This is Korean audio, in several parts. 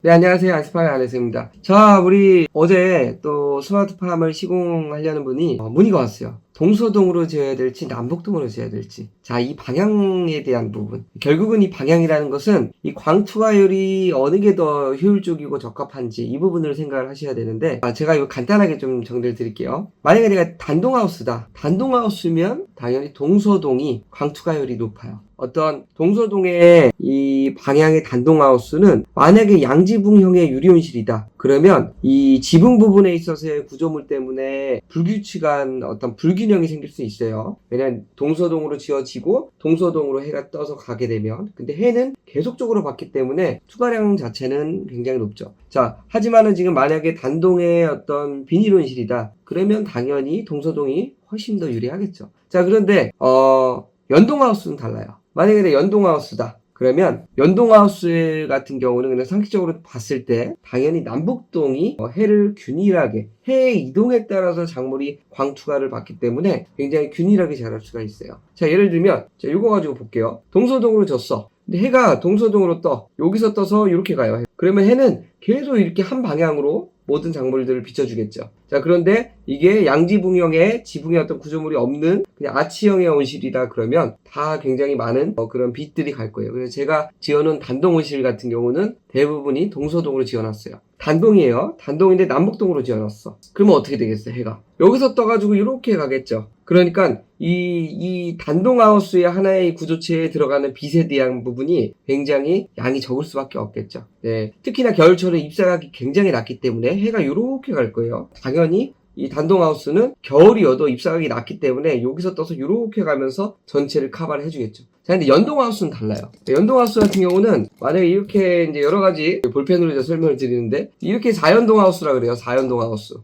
네, 안녕하세요. 아스파의 안혜수입니다. 자, 우리 어제 또 스마트팜을 시공하려는 분이 문의가 왔어요. 동서동으로 지어야 될지 남북동으로 지어야 될지. 자, 이 방향에 대한 부분. 결국은 이 방향이라는 것은 이 광투화율이 어느 게 더 효율적이고 적합한지 이 부분을 생각을 하셔야 되는데, 제가 이거 간단하게 좀 정리를 드릴게요. 만약에 내가 단동하우스다. 단동하우스면 당연히 동서동이 광투화율이 높아요. 어떤 동서동의 이 방향의 단동하우스는 만약에 양지붕형의 유리온실이다. 그러면 이 지붕 부분에 있어서의 구조물 때문에 불규칙한 어떤 불균형이 생길 수 있어요. 왜냐면 동서동으로 지어지고 동서동으로 해가 떠서 가게 되면, 근데 해는 계속적으로 받기 때문에 투과량 자체는 굉장히 높죠. 자, 하지만은 지금 만약에 단동의 어떤 비닐온실이다. 그러면 당연히 동서동이 훨씬 더 유리하겠죠. 자, 그런데 연동하우스는 달라요. 만약에 연동하우스다. 그러면 연동하우스 같은 경우는 그냥 상식적으로 봤을 때 당연히 남북동이 해를 균일하게, 해의 이동에 따라서 작물이 광투과를 받기 때문에 굉장히 균일하게 자랄 수가 있어요. 자, 예를 들면 자, 이거 가지고 볼게요. 동서동으로 졌어. 근데 해가 동서동으로 떠. 여기서 떠서 이렇게 가요. 그러면 해는 계속 이렇게 한 방향으로 모든 작물들을 비춰주겠죠. 자, 그런데 이게 양지붕형의 지붕의 어떤 구조물이 없는 그냥 아치형의 온실이다 그러면 다 굉장히 많은 그런 빛들이 갈 거예요. 그래서 제가 지어놓은 단동 온실 같은 경우는 대부분이 동서동으로 지어놨어요. 단동이에요. 단동인데 남북동으로 지어놨어. 그러면 어떻게 되겠어요, 해가? 여기서 떠가지고 이렇게 가겠죠. 그러니까 이 단동하우스의 하나의 구조체에 들어가는 빛에 대한 부분이 굉장히 양이 적을 수밖에 없겠죠. 네. 특히나 겨울철에 잎사각이 굉장히 낮기 때문에 해가 이렇게 갈 거예요. 당연히 이 단동하우스는 겨울이어도 잎사각이 낮기 때문에 여기서 떠서 이렇게 가면서 전체를 커버를 해주겠죠. 자, 근데 연동하우스는 달라요. 연동하우스 같은 경우는 만약에 이렇게 이제 여러 가지 볼펜으로 이제 설명을 드리는데, 이렇게 4연동하우스라 그래요. 4연동하우스.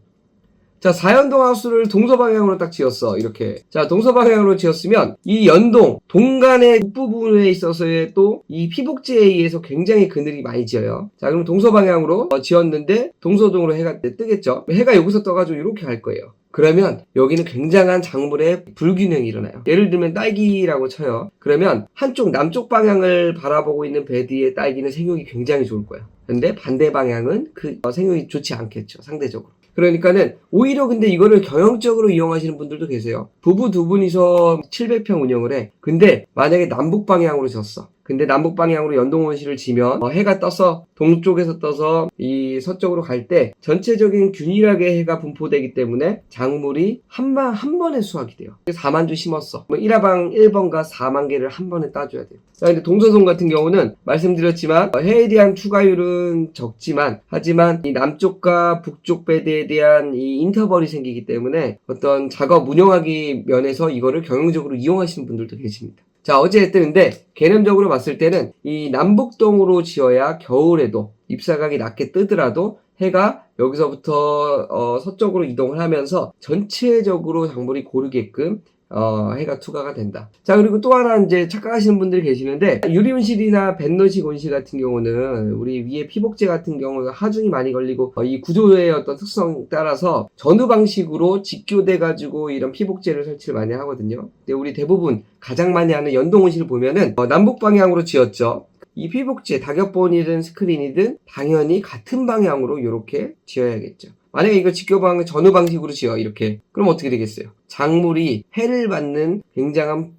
자, 4연동하우스를 동서방향으로 딱 지었어. 이렇게. 자, 동서방향으로 지었으면 이 연동, 동간의 북부분에 있어서의 또 이 피복제에 의해서 굉장히 그늘이 많이 지어요. 자, 그럼 동서방향으로 지었는데 동서동으로 해가 뜨겠죠. 해가 여기서 떠가지고 이렇게 갈 거예요. 그러면 여기는 굉장한 작물의 불균형이 일어나요. 예를 들면 딸기라고 쳐요. 그러면 한쪽 남쪽 방향을 바라보고 있는 베드의 딸기는 생육이 굉장히 좋을 거예요. 근데 반대 방향은 그 생육이 좋지 않겠죠. 상대적으로. 그러니까는 오히려 근데 이거를 경영적으로 이용하시는 분들도 계세요. 부부 두 분이서 700평 운영을 해. 근데 만약에 남북 방향으로 졌어. 근데 남북 방향으로 연동온실을 지면 해가 떠서 동쪽에서 떠서 이 서쪽으로 갈 때 전체적인 균일하게 해가 분포되기 때문에 작물이 한 번에 수확이 돼요. 4만 주 심었어. 1화방 1번가 4만 개를 한 번에 따줘야 돼요. 근데 동서동 같은 경우는 말씀드렸지만 해에 대한 추가율은 적지만, 하지만 이 남쪽과 북쪽 배드에 대한 이 인터벌이 생기기 때문에 어떤 작업 운영하기 면에서 이거를 경영적으로 이용하시는 분들도 계십니다. 자, 어쨌든 근데 개념적으로 봤을 때는 이 남북동으로 지어야 겨울에도 잎사각이 낮게 뜨더라도 해가 여기서부터 서쪽으로 이동을 하면서 전체적으로 작물이 고르게끔 해가 투과가 된다. 자, 그리고 또 하나 이제 착각하시는 분들이 계시는데, 유리온실이나 벤너식 온실 같은 경우는 우리 위에 피복제 같은 경우는 하중이 많이 걸리고 이 구조의 어떤 특성 따라서 전후 방식으로 직교돼 가지고 이런 피복제를 설치를 많이 하거든요. 근데 우리 대부분 가장 많이 하는 연동 온실을 보면은 남북 방향으로 지었죠. 이 피복제, 다격본이든 스크린이든 당연히 같은 방향으로 이렇게 지어야겠죠. 만약에 이거 직교방을 전후 방식으로 지어 이렇게, 그럼 어떻게 되겠어요? 작물이 해를 받는 굉장한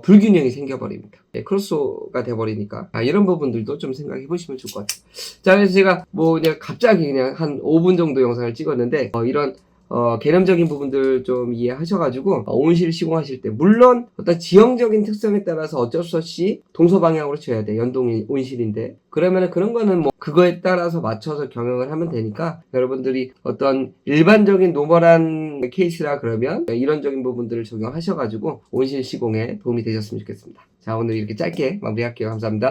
불균형이 생겨버립니다. 네, 크로스가 돼버리니까 이런 부분들도 좀 생각해 보시면 좋을 것 같아요. 자, 그래서 제가 그냥 갑자기 그냥 한 5분 정도 영상을 찍었는데 이런 개념적인 부분들 좀 이해하셔가지고 온실 시공하실 때, 물론 어떤 지형적인 특성에 따라서 어쩔 수 없이 동서방향으로 지어야 돼. 연동 온실인데 그러면은 그런 거는 그거에 따라서 맞춰서 경영을 하면 되니까, 여러분들이 어떤 일반적인 노멀한 케이스라 그러면 이런적인 부분들을 적용하셔가지고 온실 시공에 도움이 되셨으면 좋겠습니다. 자, 오늘 이렇게 짧게 마무리할게요. 감사합니다.